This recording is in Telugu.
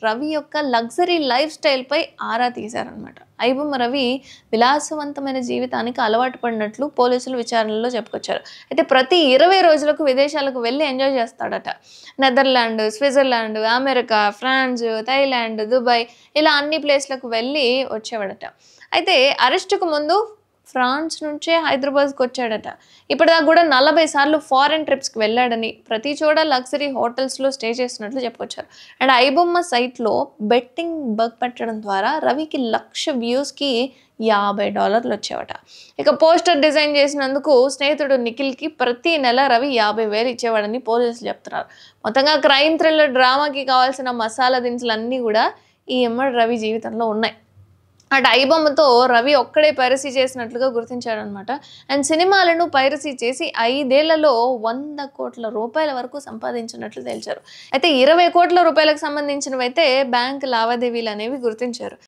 రవి యొక్క లగ్జరీ లైఫ్ స్టైల్పై ఆరా తీశారనమాట. ఐబొమ్మ రవి విలాసవంతమైన జీవితానికి అలవాటు పడినట్లు పోలీసులు విచారణలో చెప్పుకొచ్చారు. అయితే ప్రతి 20 రోజులకు విదేశాలకు వెళ్ళి ఎంజాయ్ చేస్తాడట. Netherland, Switzerland, America, France, Thailand, Dubai ఇలా అన్ని ప్లేస్లకు వెళ్ళి వచ్చేవాడట. అయితే అరెస్టుకు ముందు ఫ్రాన్స్ నుంచే హైదరాబాద్కి వచ్చాడట. ఇప్పటిదాకా కూడా 40 సార్లు ఫారెన్ ట్రిప్స్కి వెళ్ళాడని, ప్రతి చోట లగ్జరీ హోటల్స్లో స్టే చేస్తున్నట్లు చెప్పుకొచ్చారు. అండ్ ఐబొమ్మ సైట్లో బెట్టింగ్ బగ్ పెట్టడం ద్వారా రవికి 1,00,000 వ్యూస్కి $50 వచ్చేవట. ఇక పోస్టర్ డిజైన్ చేసినందుకు స్నేహితుడు నిఖిల్కి ప్రతి నెల రవి 50,000 ఇచ్చేవాడని పోలీసులు చెప్తున్నారు. మొత్తంగా క్రైమ్ థ్రిల్లర్ డ్రామాకి కావాల్సిన మసాలా దినుసులు అన్నీ కూడా ఈ ఎమ్మడి రవి జీవితంలో ఉన్నాయి. అటు ఐబొమ్మతో రవి ఒక్కడే పైరసీ చేసినట్లుగా గుర్తించాడనమాట. అండ్ సినిమాలను పైరసీ చేసి 5 ఏళ్లలో ₹100 కోట్ల వరకు సంపాదించినట్లు తేల్చారు. అయితే 20 కోట్ల రూపాయలకు సంబంధించినవైతే బ్యాంక్ లావాదేవీలు అనేవి గుర్తించారు.